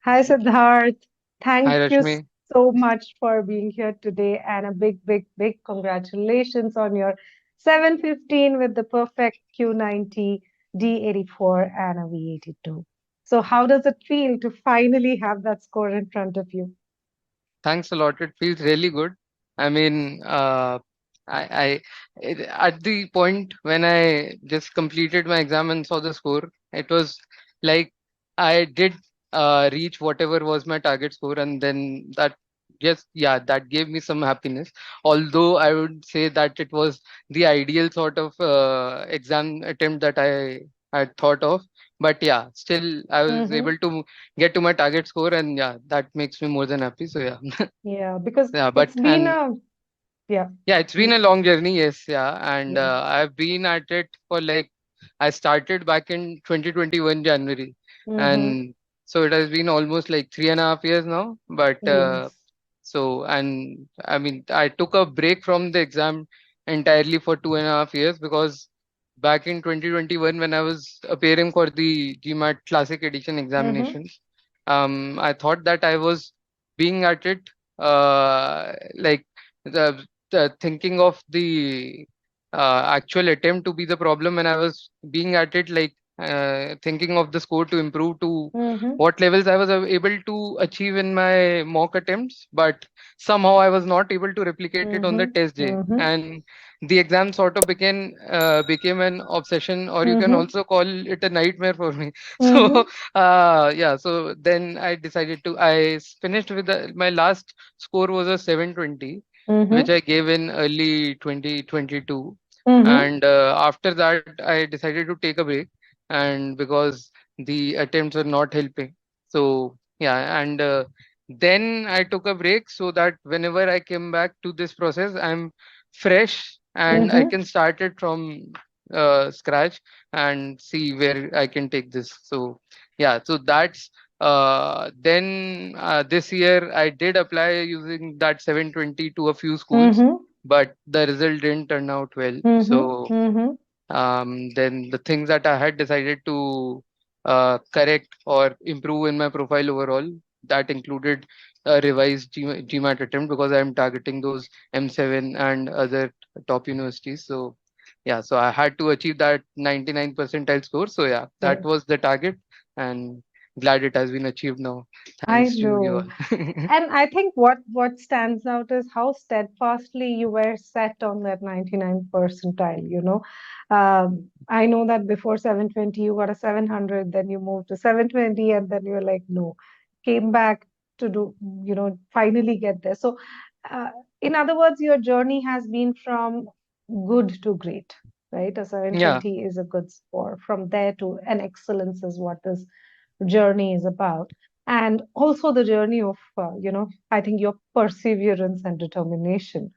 Hi, Siddharth. Hi, Thank you Rashmi. so much for being here today, and a big, big, big congratulations on your 715 with the perfect Q90, D84, and a V82. So, how does it feel to finally have that score in front of you? Thanks a lot. It feels really good. I mean, at the point when I just completed my exam and saw the score, it was like I did reach whatever was my target score, and then that just yeah, that gave me some happiness. Although I would say that it was the ideal sort of exam attempt that I had thought of, but yeah, still I was Mm-hmm. able to get to my target score, and yeah, that makes me more than happy. So yeah. Yeah, because Yeah, but it's been and a, yeah, yeah, it's been y- a long journey, yes, yeah, and yeah. I've been at it for like I started back in 2021 January, Mm-hmm. and so it has been almost like 3.5 years now. But Yes. and I mean, I took a break from the exam entirely for 2.5 years because back in 2021 when I was appearing for the GMAT Classic Edition Mm-hmm. examinations, I thought that I was being at it like thinking of the actual attempt to be the problem, and I was being at it like thinking of the score to improve to Mm-hmm. what levels I was able to achieve in my mock attempts, but somehow I was not able to replicate it on the Mm-hmm. test day, Mm-hmm. and the exam sort of became an obsession, or you can Mm-hmm. also call it a nightmare for me. So Mm-hmm. yeah, so then I decided to I finished with my last score was a 720, which Mm-hmm. I gave in early 2022. Mm-hmm. And after that, I decided to take a break, and because the attempts were not helping. So, yeah, and then I took a break so that whenever I came back to this process, I'm fresh and I Mm-hmm. can start it from scratch and see where I can take this. So, yeah, so that's then this year I did apply using that 720 to a few schools, Mm-hmm. but the result didn't turn out well. Mm-hmm. So Mm-hmm. then the things that I had decided to correct or improve in my profile overall, that included a revised GMAT attempt because I'm targeting those M7 and other top universities. So yeah, so I had to achieve that 99 percentile score. So yeah, that Yes, was the target, and glad it has been achieved now. I Thanks to you know. all. And I think what stands out is how steadfastly you were set on that 99 percentile, I know that before 720 you got a 700, then you moved to 720, and then you were like, no, came back to do, finally get there. So, uh, in other words, your journey has been from good to great, right? A Yeah, 720 is a good score. From there to an excellence is what this journey is about, and also the journey of I think your perseverance and determination,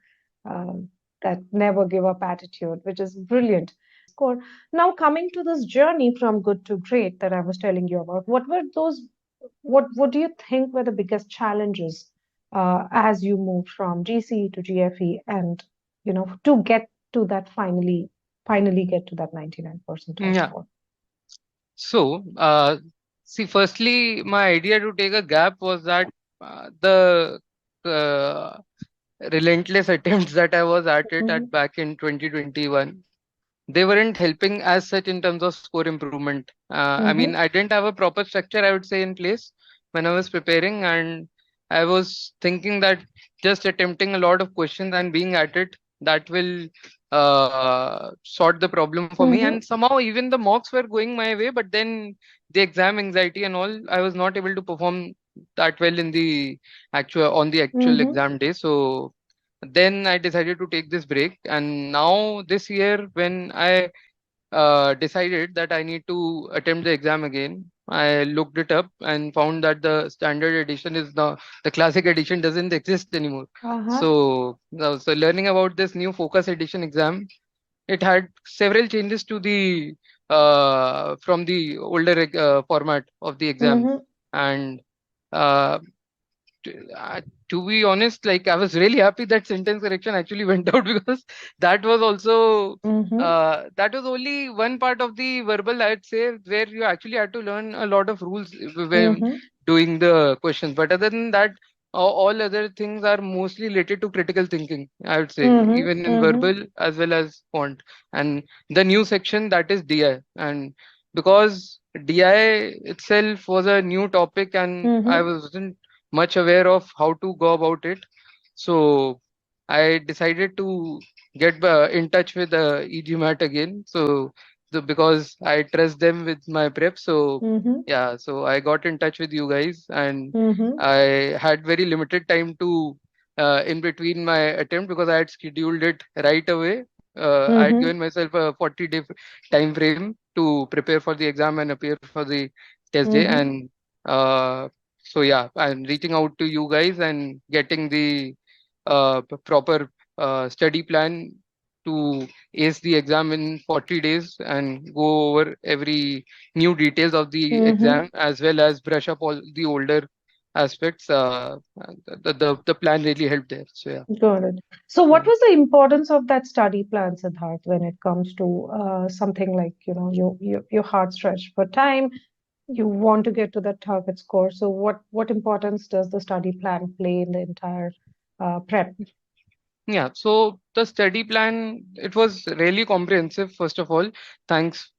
uh, that never give up attitude, which is brilliant score. Now, coming to this journey from good to great that I was telling you about, what do you think were the biggest challenges as you moved from GCE to GFE, and to get to that finally get to that 99 percentile yeah. score? So, see, firstly, my idea to take a gap was that the uh, relentless attempts that I was at it Mm-hmm. at back in 2021, they weren't helping as such in terms of score improvement. I mean, Mm-hmm. I didn't have a proper structure, I would say, in place when I was preparing, and I was thinking that just attempting a lot of questions and being at it, that will sort the problem for me. And Mm-hmm. somehow, even the mocks were going my way, but then the exam anxiety and all, I was not able to perform that well in the actual Mm-hmm. exam day. So then I decided to take this break, and now this year when I decided that I need to attempt the exam again, I looked it up and found that the standard edition is the classic edition doesn't exist anymore. Uh-huh. So learning about this new focus edition exam, it had several changes to the from the older format of the exam, Mm-hmm. and uh, uh, to be honest, like I was really happy that sentence correction actually went out because that was also Mm-hmm. that was only one part of the verbal, I'd say, where you actually had to learn a lot of rules when Mm-hmm. doing the questions. But other than that, all other things are mostly related to critical thinking, I would say, Mm-hmm. even in Mm-hmm. verbal as well as font. And the new section, that is DI. And because DI itself was a new topic and I Mm-hmm. wasn't much aware of how to go about it. So I decided to get in touch with eGMAT again. So because I trust them with my prep. So Mm-hmm. yeah, so I got in touch with you guys and Mm-hmm. I had very limited time to in between my attempt because I had scheduled it right away. I had Mm-hmm. given myself a 40-day time frame to prepare for the exam and appear for the test day. Mm-hmm. And uh, so yeah, I'm reaching out to you guys and getting the proper study plan to ace the exam in 40 days and go over every new details of the Mm-hmm. exam as well as brush up all the older aspects. The plan really helped there. So yeah, Got it. So, what yeah. was the importance of that study plan, Siddharth, when it comes to something like, your heart stretched for time, you want to get to that target score. So, what importance does the study plan play in the entire prep? Yeah, so the study plan, it was really comprehensive, first of all. Thanks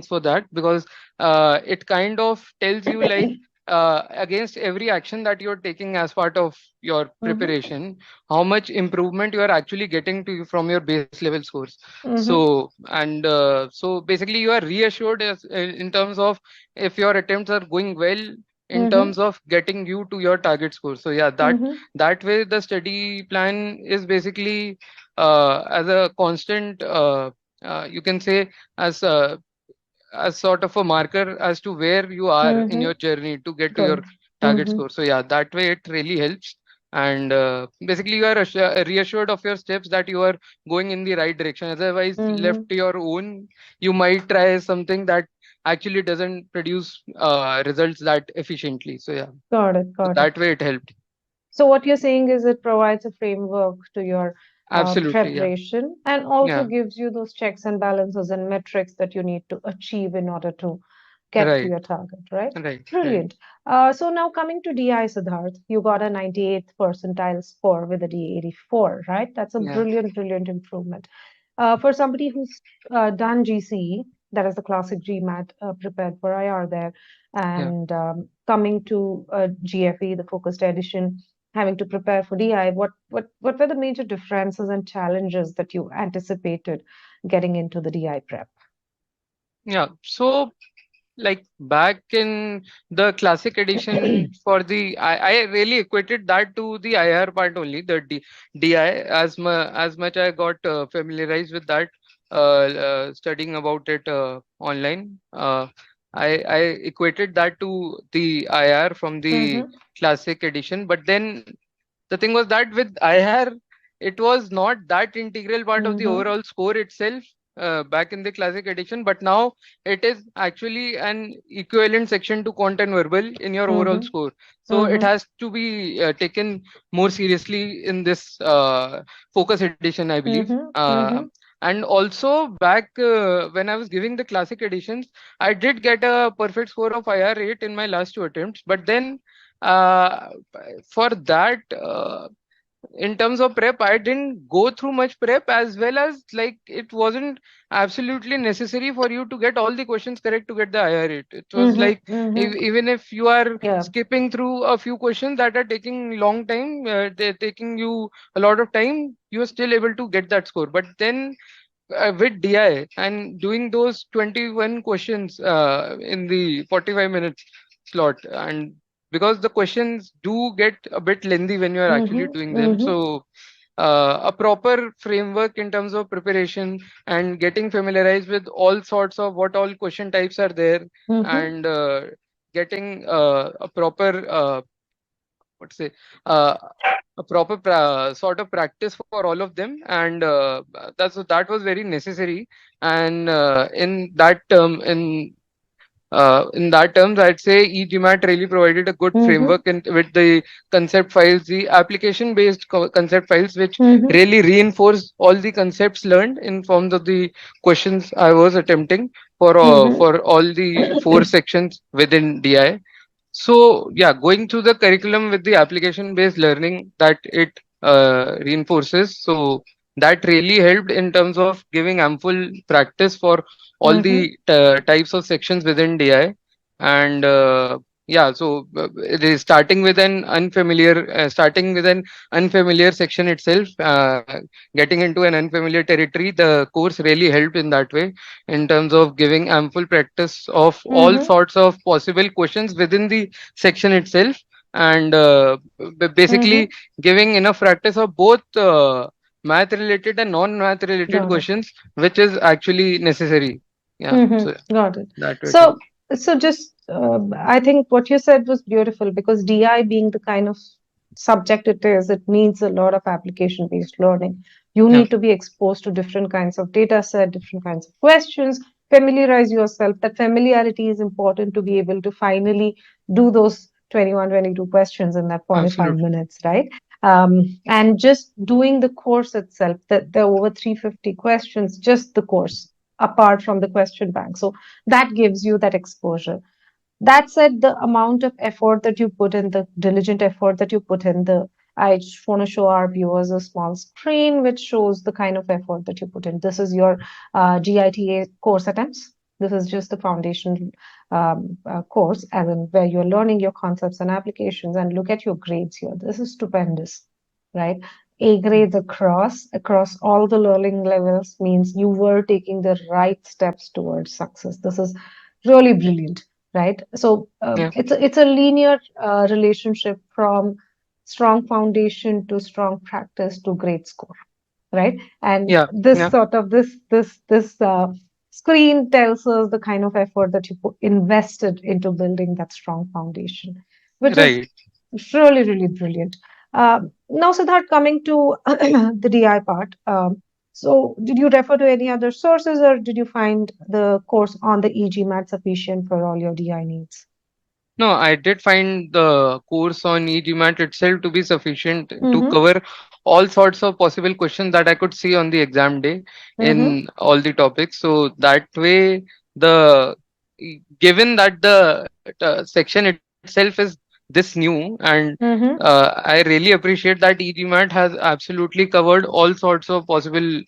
for that, because it kind of tells you like against every action that you're taking as part of your Mm-hmm. preparation, how much improvement you are actually getting from your base level scores. Mm-hmm. So basically you are reassured in terms of if your attempts are going well in Mm-hmm. terms of getting you to your target score. So yeah, Mm-hmm. that way the study plan is basically as a constant you can say as sort of a marker as to where you are in Mm-hmm. your journey to get to Got your it. target Mm-hmm. score. So yeah, that way it really helps. And basically you are reassured of your steps that you are going in the right direction. Otherwise, left Mm-hmm. to your own, you might try something that actually doesn't produce results that efficiently. So yeah, Got it. so Got it. that way it helped. So what you're saying is it provides a framework to your Absolutely, yeah. preparation and also Yeah, gives you those checks and balances and metrics that you need to achieve in order to get to right, your target, right? right, right. Brilliant. So now coming to DI, Siddharth, you got a 98th percentile score with a D84, right? That's a Yeah, brilliant, brilliant improvement. For somebody who's done GCE, that is the classic GMAT, prepared for IR there, yeah. and coming to GFE, the focused edition, having to prepare for DI, what were the major differences and challenges that you anticipated getting into the DI prep? Yeah. So like back in the classic edition for the I really equated that to the IR part only, the DI. As much I got familiarized with that, studying about it online, I equated that to the IR from the Mm-hmm. classic edition. But then the thing was that with IR, it was not that integral part of the Mm-hmm. overall score itself back in the classic edition, but now it is actually an equivalent section to quant and verbal in your overall Mm-hmm. score. So it Mm-hmm. has to be taken more seriously in this focus edition, I believe. Mm-hmm. Mm-hmm. And also back when I was giving the classic editions, I did get a perfect score of IR 8 in my last two attempts. But then uh, for that, in terms of prep, I didn't go through much prep, as well as like it wasn't absolutely necessary for you to get all the questions correct to get the higher rate. It was Mm-hmm. like Mm-hmm. even if you are Yeah. skipping through a few questions that are taking long time, they're taking you a lot of time, you are still able to get that score. But then with DI and doing those 21 questions in the 45 minutes slot, and because the questions do get a bit lengthy when you are actually Mm-hmm. doing them, Mm-hmm. so a proper framework in terms of preparation and getting familiarized with all sorts of what all question types are there, Mm-hmm. and getting a proper what to say uh, a proper sort of practice for all of them, and that was very necessary. And in that term, in in that terms, I'd say eGMAT really provided a good Mm-hmm. framework with the concept files, the application-based concept files, which Mm-hmm. really reinforce all the concepts learned in forms of the questions I was attempting Mm-hmm. for all the four sections within DI. So yeah, going through the curriculum with the application-based learning that it reinforces. So that really helped in terms of giving ample practice for all Mm-hmm. the types of sections within DI. And yeah, so it is starting with an unfamiliar section itself, getting into an unfamiliar territory. The course really helped in that way in terms of giving ample practice of all Mm-hmm. sorts of possible questions within the section itself, and basically Mm-hmm. giving enough practice of both math related and non-math related Got it. questions, which is actually necessary. Yeah, so Mm-hmm. Got it. that way it So, helps. so just I think what you said was beautiful because DI being the kind of subject it is, it needs a lot of application-based learning. You Yeah, need to be exposed to different kinds of data set, different kinds of questions, familiarize yourself. That familiarity is important to be able to finally do those 21, 22 questions in that 45 absolutely. minutes, right? And just doing the course itself, that there are over 350 questions, just the course apart from the question bank. So that gives you that exposure. That said, the amount of effort that you put in, the diligent effort that you put in, the I just want to show our viewers a small screen which shows the kind of effort that you put in. This is your GITA course attempts. This is just the foundation course, as in where you're learning your concepts and applications. And look at your grades here. This is stupendous, right? A grades across all the learning levels means you were taking the right steps towards success. This is really brilliant, right? So Yeah, it's a linear relationship from strong foundation to strong practice to great score, right? And yeah, this yeah, sort of this screen tells us the kind of effort that you invested into building that strong foundation, which is right. really, really brilliant. Now, Siddharth, coming to the DI part, so did you refer to any other sources or did you find the course on the eGMAT sufficient for all your DI needs? No, I did find the course on eGMAT itself to be sufficient to Mm-hmm. cover all sorts of possible questions that I could see on the exam day Mm-hmm. in all the topics. So that way, the given that the section itself is this new, and Mm-hmm. I really appreciate that eGMAT has absolutely covered all sorts of possible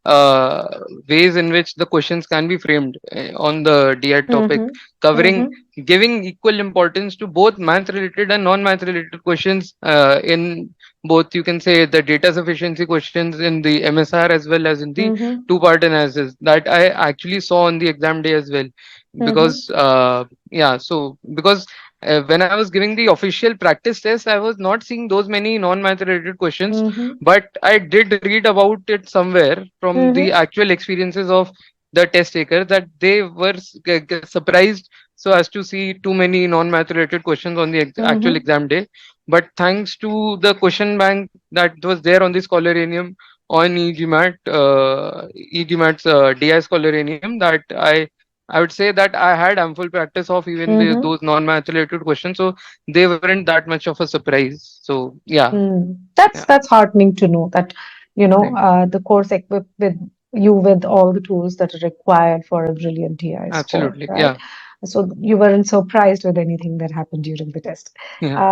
uh, ways in which the questions can be framed on the DI topic, Mm-hmm. covering Mm-hmm. giving equal importance to both math related and non-math related questions in both, you can say, the data sufficiency questions in the MSR as well as in the Mm-hmm. two-part analysis that I actually saw on the exam day as well. Mm-hmm. Because yeah, so because when I was giving the official practice test, I was not seeing those many non-math related questions, Mm-hmm. but I did read about it somewhere from the Mm-hmm. actual experiences of the test taker that they were surprised so as to see too many non-math related questions on the actual Mm-hmm. exam day. But thanks to the question bank that was there on the Scholaranium on eGMAT's DI Scholaranium, that I would say that I had ample practice of even Mm-hmm. those non-math related questions, so they weren't that much of a surprise. So yeah, Mm. That's yeah, that's heartening to know that, right, the course equipped with you with all the tools that are required for a brilliant TI score, absolutely, right? yeah, So you weren't surprised with anything that happened during the test. yeah.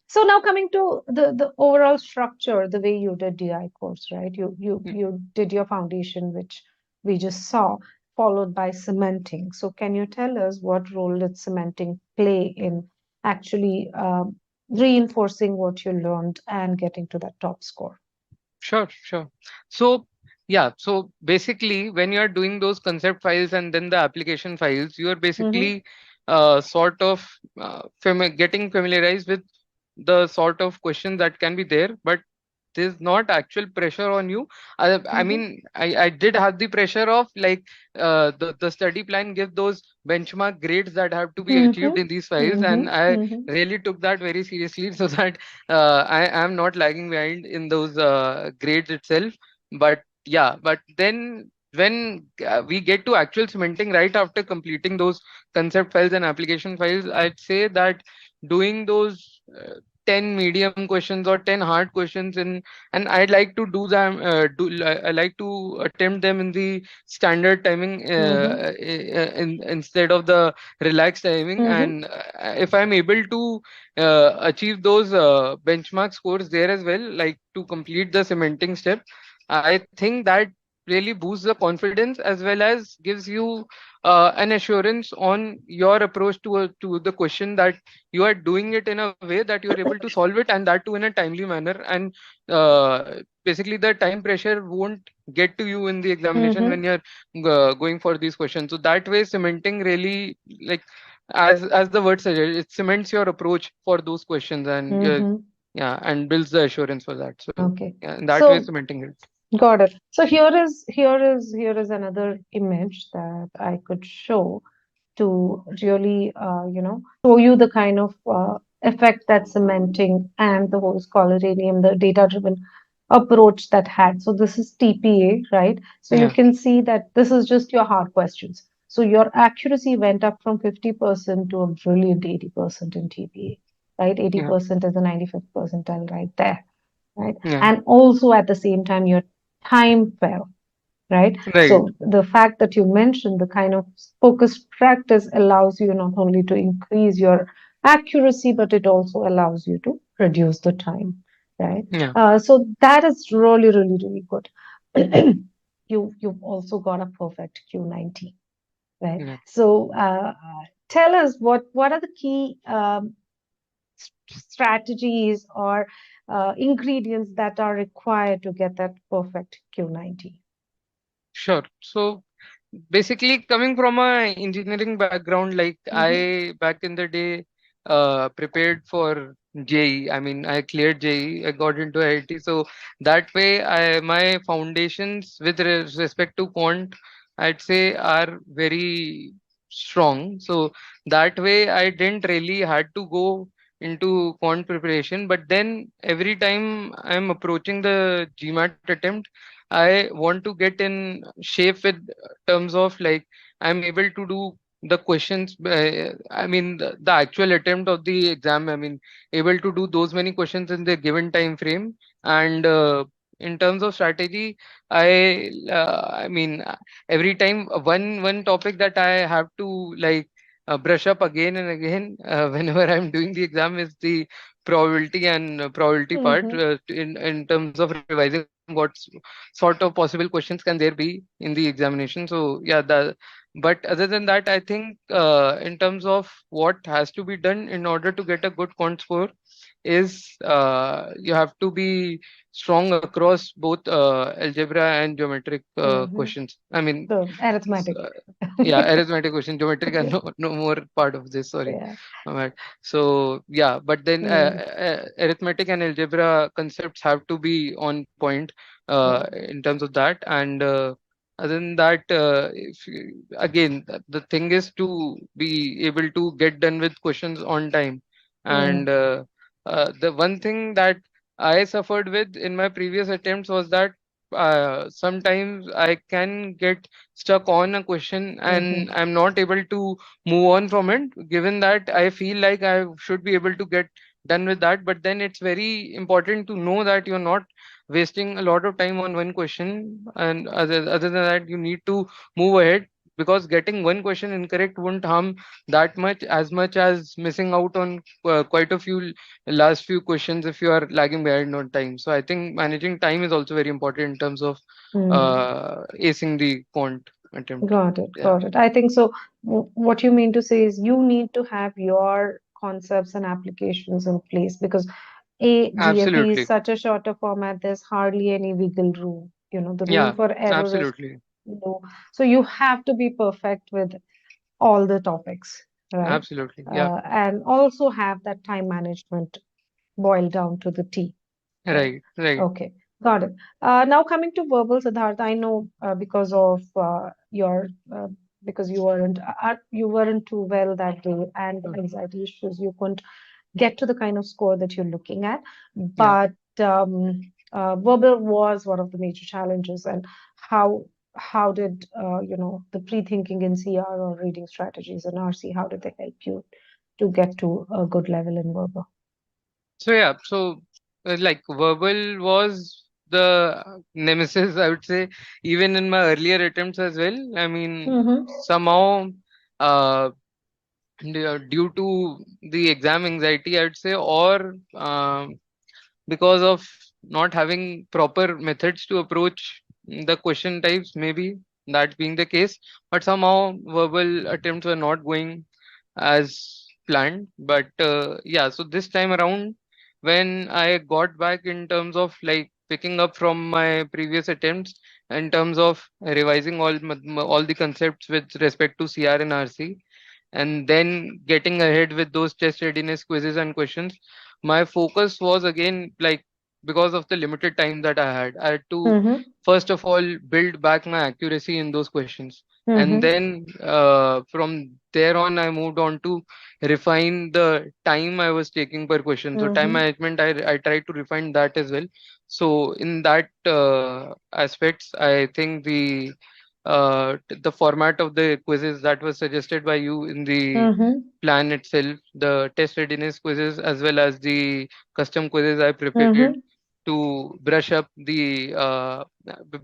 So now coming to the overall structure, the way you did DI course, right? You did your foundation, which we just saw, followed by cementing. So can you tell us what role did cementing play in actually reinforcing what you learned and getting to that top score. Sure, sure. So, yeah, so basically, when you are doing those concept files and then the application files, you are Mm-hmm. basically sort of getting familiarized with the sort of questions that can be there, but there's not actual pressure on you. I Mm-hmm. mean, I did have the pressure of like the study plan give those benchmark grades that have to be Mm-hmm. achieved in these files, Mm-hmm. and I Mm-hmm. really took that very seriously so that I am not lagging behind in those grades itself. But yeah, but then when we get to actual cementing right after completing those concept files and application files, I'd say that doing those 10 medium questions or 10 hard questions in, and I'd like to do them, I like to attempt them in the standard timing Mm-hmm. instead of the relaxed timing. Mm-hmm. And if I'm able to achieve those benchmark scores there as well, like to complete the cementing step, I think that really boosts the confidence as well as gives you an assurance on your approach to the question, that you are doing it in a way that you are able to solve it, and that too in a timely manner. And basically the time pressure won't get to you in the examination Mm-hmm. when you're going for these questions. So that way cementing really, like, as the word suggests, it cements your approach for those questions, and Mm-hmm. yeah, and builds the assurance for that. So Okay. yeah, in that way So cementing it. got it. So here is another image that I could show to really, show you the kind of effect that cementing and the whole scholaranium, the data-driven approach that had. So this is TPA, right? So you Yeah, can see that this is just your hard questions. So your accuracy went up from 50% to a brilliant 80% in TPA, right? yeah, 80% is the 95th percentile right there, right? yeah. And also at the same time, your time fell, right? Right. So the fact that you mentioned the kind of focused practice allows you not only to increase your accuracy, but it also allows you to reduce the time, right? Yeah, So that is really, really, really good. You've also got a perfect Q90, right? yeah. So tell us what are the key strategies or ingredients that are required to get that perfect Q90? Sure. So basically, coming from a engineering background, like Mm-hmm. I back in the day prepared for JE. I mean, I cleared JE, I got into IIT. So that way, I my foundations with respect to quant, I'd say, are very strong. So that way, I didn't really had to go into quant preparation. But then every time I'm approaching the GMAT attempt, I want to get in shape with terms of, like, I'm able to do the questions. I mean, the actual attempt of the exam. I mean, able to do those many questions in the given time frame. And in terms of strategy, I mean, every time one topic that I have to, like, brush up again and again whenever I'm doing the exam is the probability and probability part, Mm-hmm. in terms of revising what sort of possible questions can there be in the examination. So yeah, but other than that, I think in terms of what has to be done in order to get a good quant score is you have to be strong across both algebra and geometric Mm-hmm. questions. I mean, So arithmetic. uh, yeah, arithmetic question, geometric are no more part of this. Sorry. Yeah. Alright. So yeah, but then Mm, arithmetic and algebra concepts have to be on point yeah. in terms of that. And other than that, again, the thing is to be able to get done with questions on time. Mm, And the one thing that I suffered with in my previous attempts was that sometimes I can get stuck on a question mm-hmm. and I'm not able to move on from it, given that I feel like I should be able to get done with that. But then it's very important to know that you're not wasting a lot of time on one question, and other than that, you need to move ahead, because getting one question incorrect won't harm that much as missing out on quite a few last few questions if you are lagging behind on time. So I think managing time is also very important in terms of Mm. acing the quant attempt. Got it. Yeah, Got it. I think so. What you mean to say is you need to have your concepts and applications in place because a GFE is absolutely. such a shorter format. There's hardly any wiggle room. The room Yeah, for error is absolutely. low. So you have to be perfect with all the topics, right? Absolutely. Yeah. And also have that time management boiled down to the T. Right. Right. Right. Okay. Got it. Now coming to verbal, Siddharth, I know because of your because you weren't too well that day and Mm. anxiety issues, you couldn't get to the kind of score that you're looking at. Yeah. But verbal was one of the major challenges, and how. how did the pre-thinking in CR or reading strategies in RC, how did they help you to get to a good level in verbal? So yeah, so like verbal was the nemesis, I would say, even in my earlier attempts as well. I mean, Mm-hmm. somehow, uh, due to the exam anxiety, I would say, or because of not having proper methods to approach the question types, maybe that being the case, but somehow verbal attempts were not going as planned. But yeah, so this time around, when I got back in terms of like picking up from my previous attempts, in terms of revising all the concepts with respect to CR and RC, and then getting ahead with those test readiness quizzes and questions, my focus was again like, because of the limited time that I had to Mm-hmm. first of all build back my accuracy in those questions, and Mm-hmm. then from there on I moved on to refine the time I was taking per question. So time Mm-hmm. management, I tried to refine that as well. So in that aspects, I think the format of the quizzes that was suggested by you in the Mm-hmm. plan itself, the test readiness quizzes as well as the custom quizzes I prepared Mm-hmm. to brush up the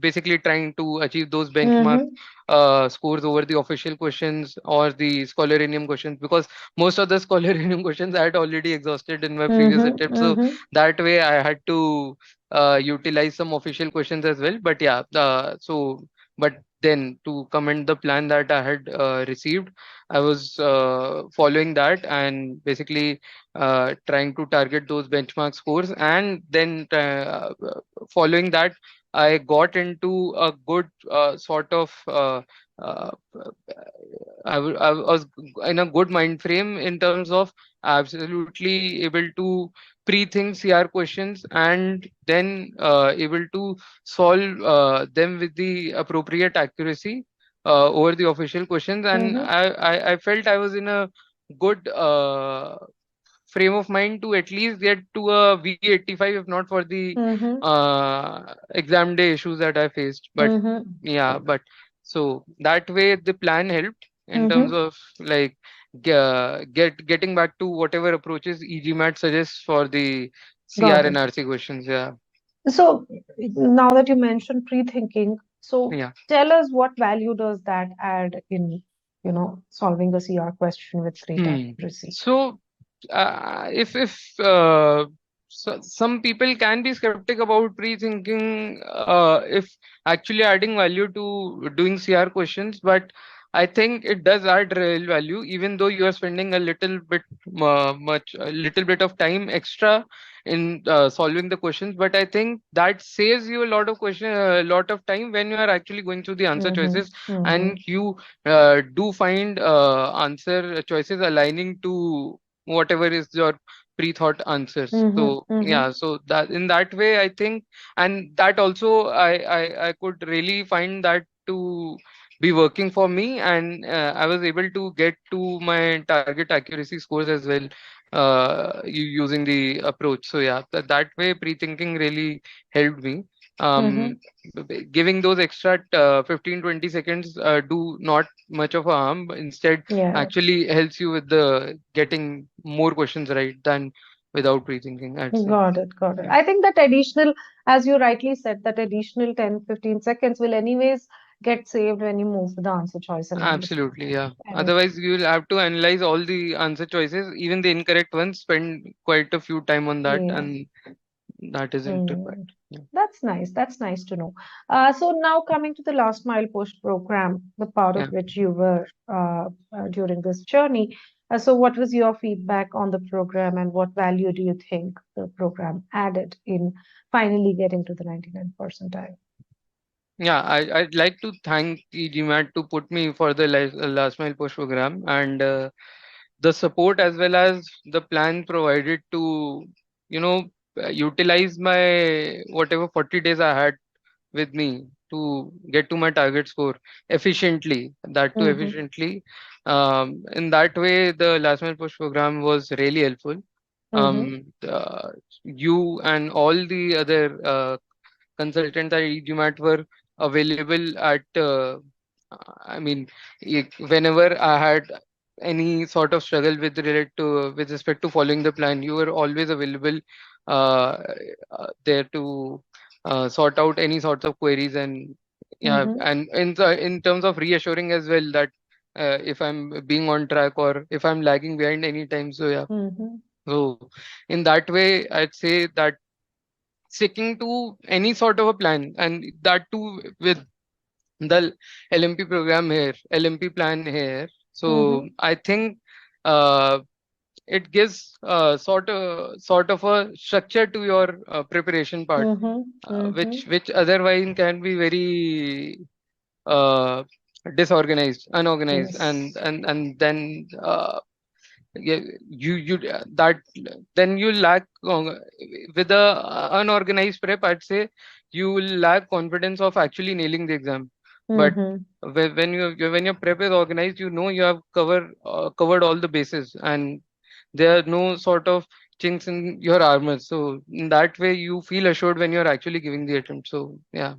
basically trying to achieve those benchmark Mm-hmm. scores over the official questions or the scholarinium questions, because most of the scholarinium questions I had already exhausted in my previous Mm-hmm. attempt. So Mm-hmm. that way I had to utilize some official questions as well. But yeah, but then to comment the plan that I had received, I was following that and basically trying to target those benchmark scores. And then following that, I got into a good sort of uh, I was in a good mind frame in terms of absolutely able to pre-think CR questions and then able to solve them with the appropriate accuracy over the official questions. And Mm-hmm. I felt I was in a good frame of mind to at least get to a V85, if not for the Mm-hmm. exam day issues that I faced. But Mm-hmm. yeah, but so that way the plan helped in terms Mm-hmm. of like getting back to whatever approaches eGMAT suggests for the CR Got and it. RC questions. Yeah, So now that you mentioned pre-thinking, so yeah. tell us what value does that add in, solving a CR question with great Hmm. accuracy? So if some people can be skeptic about pre-thinking if actually adding value to doing CR questions, but I think it does add real value, even though you are spending a little bit a little bit of time extra in solving the questions. But I think that saves you a lot of a lot of time when you are actually going through the answer Mm-hmm. choices, Mm-hmm. and you do find answer choices aligning to whatever is your pre-thought answers. Mm-hmm. So Mm-hmm. yeah, so that in that way I think, and that also I could really find that to be working for me, and I was able to get to my target accuracy scores as well using the approach. So yeah, that way pre-thinking really helped me. Mm-hmm. um Giving those extra 15-20 seconds do not much of a harm, but instead Yes. actually helps you with the getting more questions right than without pre-thinking, I'd say. Got it, got it. Yeah, I think that additional, as you rightly said, that additional 10-15 seconds will anyways get saved when you move to the answer choice analysis. absolutely. Yeah, And otherwise you will have to analyze all the answer choices, even the incorrect ones, spend quite a few time on that, yeah. and that isn't required. Mm. Yeah, That's nice. That's nice to know. So now coming to the last mile push program, the part of yeah. which you were during this journey. So what was your feedback on the program and what value do you think the program added in finally getting to the 99 percentile? Yeah, I'd like to thank eGMAT to put me for the last mile push program, and the support as well as the plan provided to, you know, utilize my whatever 40 days I had with me to get to my target score efficiently, that too Mm-hmm. efficiently. In that way, the last mile push program was really helpful. Mm-hmm. You and all the other consultants at eGMAT were available at I mean, whenever I had any sort of struggle with respect to following the plan, you were always available uh, there to sort out any sorts of queries. And yeah, Mm-hmm. and in terms of reassuring as well that if I'm being on track or if I'm lagging behind any time. So yeah, Mm-hmm. so in that way, I'd say that sticking to any sort of a plan, and that too with the LMP program here, LMP plan here. So Mm-hmm. I think uh, it gives sort of a structure to your preparation part, Mm-hmm. Mm-hmm. which otherwise can be very uh, disorganized, unorganized, Yes. and then yeah, that then you lack with the unorganized prep. I'd say you will lack confidence of actually nailing the exam. But Mm-hmm. when your prep is organized, you know you have covered all the bases, and there are no sort of chinks in your armor. So in that way, you feel assured when you're actually giving the attempt. So yeah,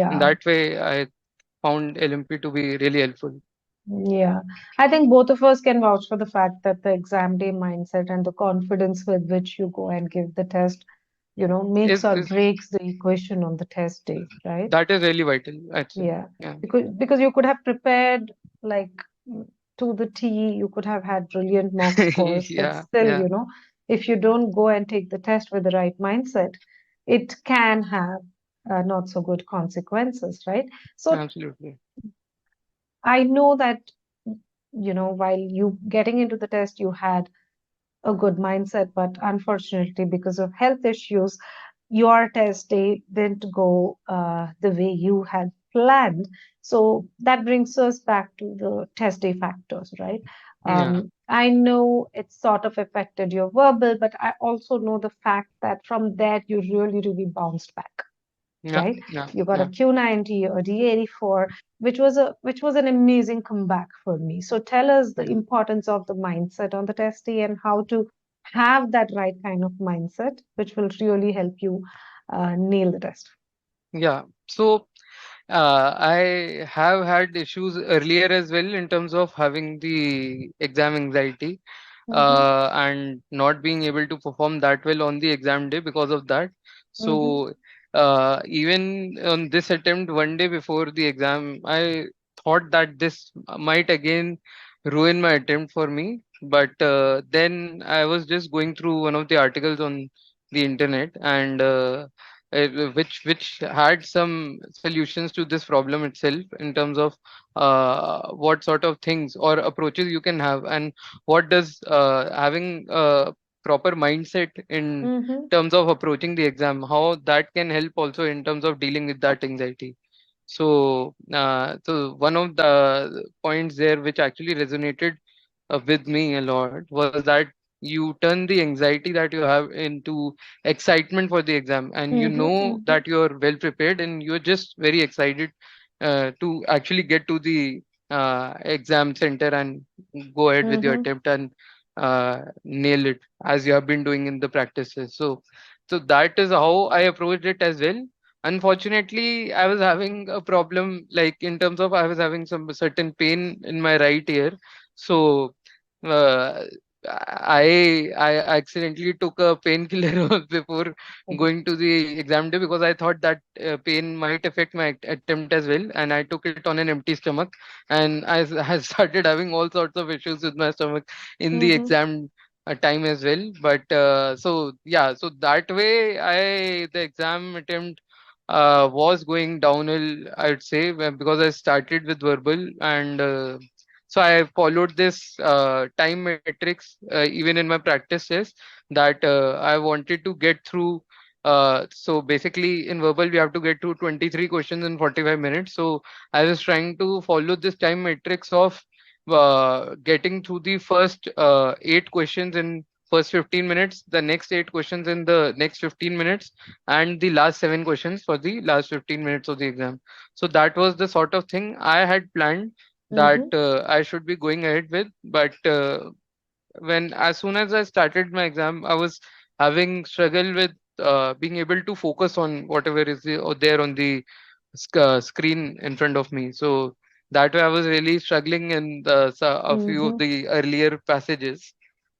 in Yeah. that way, I found LMP to be really helpful. Yeah. I think both of us can vouch for the fact that the exam day mindset and the confidence with which you go and give the test, makes or Is breaks the equation on the test day, right? That is really vital, I'd say. Yeah, Yeah. because you could have prepared like to the T, you could have had brilliant mock scores, but Yeah, still, yeah, if you don't go and take the test with the right mindset, it can have not so good consequences, right? So absolutely. I know that, while you getting into the test, you had a good mindset, but unfortunately, because of health issues, your test day didn't go the way you had planned. So that brings us back to the test day factors, right? Yeah, I know it sort of affected your verbal, but I also know the fact that from that you really, really bounced back, yeah, right? yeah, You got a yeah. Q90 or D84, which was an amazing comeback for me. So tell us the Mm. importance of the mindset on the test day and how to have that right kind of mindset, which will really help you nail the test. Yeah. So I have had issues earlier as well in terms of having the exam anxiety Mm-hmm, and not being able to perform that well on the exam day because of that. mm-hmm, So even on this attempt, one day before the exam, I thought that this might again ruin my attempt for me. But then I was just going through one of the articles on the internet, and which had some solutions to this problem itself in terms of what sort of things or approaches you can have, and what does having a proper mindset in mm-hmm, terms of approaching the exam, how that can help also in terms of dealing with that anxiety. So one of the points there which actually resonated with me a lot was that you turn the anxiety that you have into excitement for the exam, and you mm-hmm, know mm-hmm, that you're well prepared and you're just very excited to actually get to the exam center and go ahead with your mm-hmm, attempt and nail it as you have been doing in the practices. So that is how I approached it as well. Unfortunately, I was having a problem, like in terms of I was having some certain pain in my right ear. So uh, I accidentally took a painkiller before going to the exam day because I thought that pain might affect my attempt as well, and I took it on an empty stomach, and I started having all sorts of issues with my stomach in the mm-hmm, exam time as well. But so yeah, so that way the exam attempt was going downhill, I'd say, because I started with verbal, and so I followed this time metrics even in my practice test that I wanted to get through. So basically, in verbal, we have to get through 23 questions in 45 minutes. So I was trying to follow this time matrix of getting through the first 8 questions in first 15 minutes, the next 8 questions in the next 15 minutes, and the last 7 questions for the last 15 minutes of the exam. So that was the sort of thing I had planned that mm-hmm. I should be going ahead with. But when as soon as I started my exam, I was having struggle with being able to focus on whatever is there on the screen in front of me. So that way I was really struggling in a few of Mm-hmm. the earlier passages.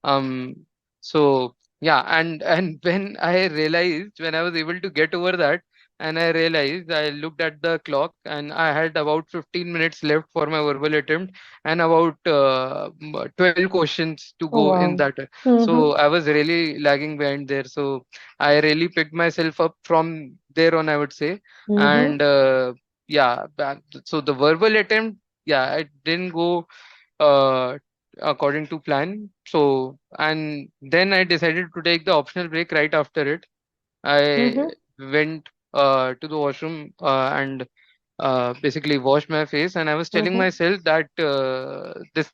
Um, so yeah, and when I was able to get over that, and I realized, I looked at the clock and I had about 15 minutes left for my verbal attempt and about 12 questions to Oh, go in wow. that. Mm-hmm. So I was really lagging behind there. So I really picked myself up from there on, I would say. Mm-hmm. And yeah, so the verbal attempt, yeah, it didn't go uh, according to plan. So, and then I decided to take the optional break right after it. I Mm-hmm. went to the washroom and basically washed my face, and I was telling Mm-hmm. myself that this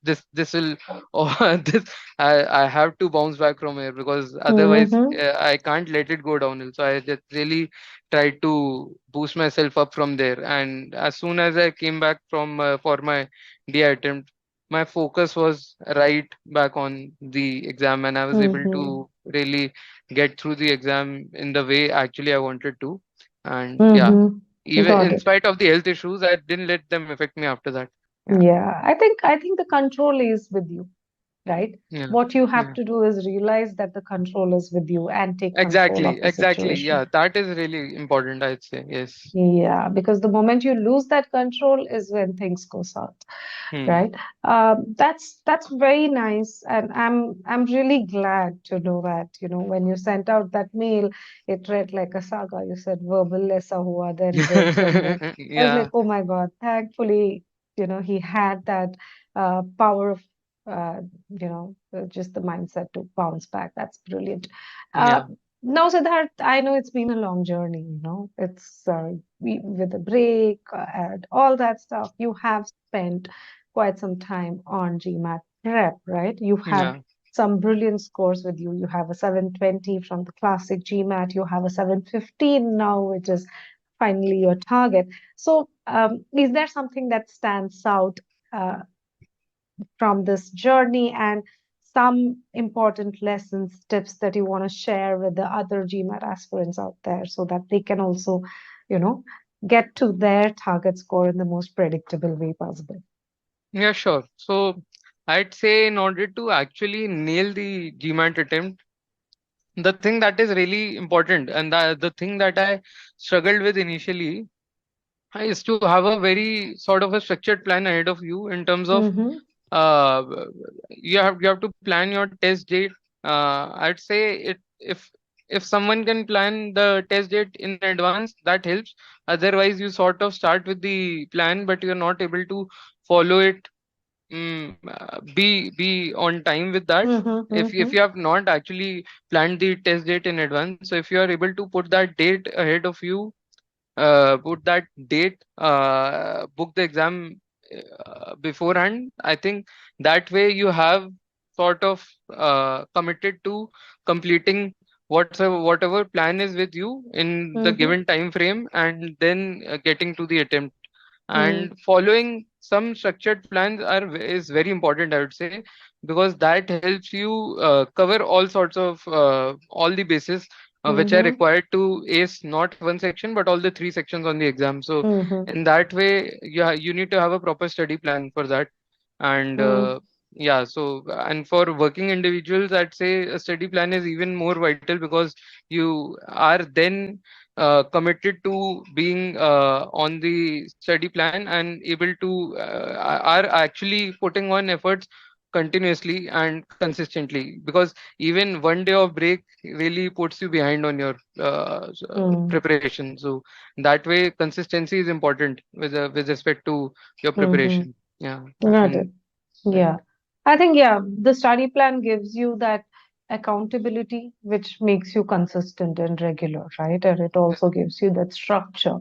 will this I have to bounce back from here, because otherwise Mm-hmm. I can't let it go downhill. So I just really tried to boost myself up from there, and as soon as I came back from for my DI attempt, my focus was right back on the exam, and I was able Mm-hmm. to really get through the exam in the way actually I wanted to. And yeah, Mm-hmm. even Got in it. spite of the health issues, I didn't let them affect me after that. Yeah, Yeah, I think the control is with you, right? yeah, What you have yeah. to do is realize that the control is with you and take control of Exactly, the exactly. situation. Yeah, that is really important, I'd say. Yes. Yeah, because the moment you lose that control is when things go south, Hmm. right? That's very nice, and I'm really glad to know that, when you sent out that mail, it read like a saga. You said verbal lessa hua, then written, then I was like, Yeah, oh my God, thankfully, he had that power of just the mindset to bounce back. That's brilliant. Uh, yeah, Now, Siddharth, I know it's been a long journey, it's with a break and all that stuff. You have spent quite some time on GMAT prep, right? You had yeah. some brilliant scores with you. You have a 720 from the classic GMAT. You have a 715 now, which is finally your target. So, is there something that stands out uh, from this journey, and some important lessons, tips that you want to share with the other GMAT aspirants out there so that they can also, you know, get to their target score in the most predictable way possible? Yeah, sure. So I'd say in order to actually nail the GMAT attempt, the thing that is really important, and the thing that I struggled with initially, is to have a very sort of a structured plan ahead of you in terms of Mm-hmm. uh, you have to plan your test date. I'd say if someone can plan the test date in advance, that helps. Otherwise, you sort of start with the plan, but you're not able to follow it. Be on time with that. Mm-hmm. If Mm-hmm. you have not actually planned the test date in advance, so if you are able to put that date ahead of you, put that date, book the exam beforehand. I think that way you have sort of committed to completing whatever plan is with you in the Mm-hmm. given time frame, and then getting to the attempt. Mm-hmm. And following some structured plans is very important, I would say, because that helps you cover all sorts of all the bases which are Mm-hmm. required to ace not one section but all the three sections on the exam. So Mm-hmm. in that way, you need to have a proper study plan for that. And yeah, so and for working individuals, I'd say a study plan is even more vital, because you are then committed to being on the study plan and able to are actually putting on efforts continuously and consistently, because even one day of break really puts you behind on your preparation. So that way consistency is important with respect to your Mm-hmm. preparation. Yeah. Got it. And Yeah. right. I think, yeah, the study plan gives you that accountability, which makes you consistent and regular, right? And it also gives you that structure.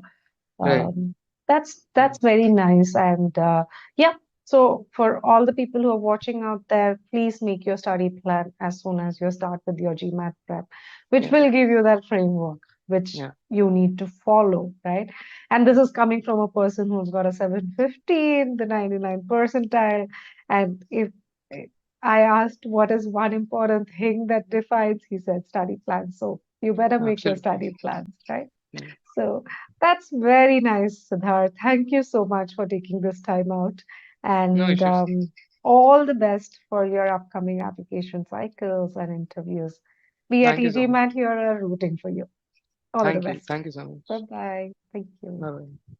Right. Um, that's very nice. And yeah, so for all the people who are watching out there, please make your study plan as soon as you start with your GMAT prep, which Yeah. will give you that framework which Yeah. you need to follow, right? And this is coming from a person who's got a 715, the 99 percentile. And if I asked what is one important thing that defines, he said study plans. So you better make your Absolutely. study plans, right? Mm. So that's very nice, Siddharth. Thank you so much for taking this time out. No And issues. all the best for your upcoming application cycles and interviews. We at Thank you so much. eGMAT here are rooting for you. All the best. Thank you so much. Bye bye. Thank Bye you. bye.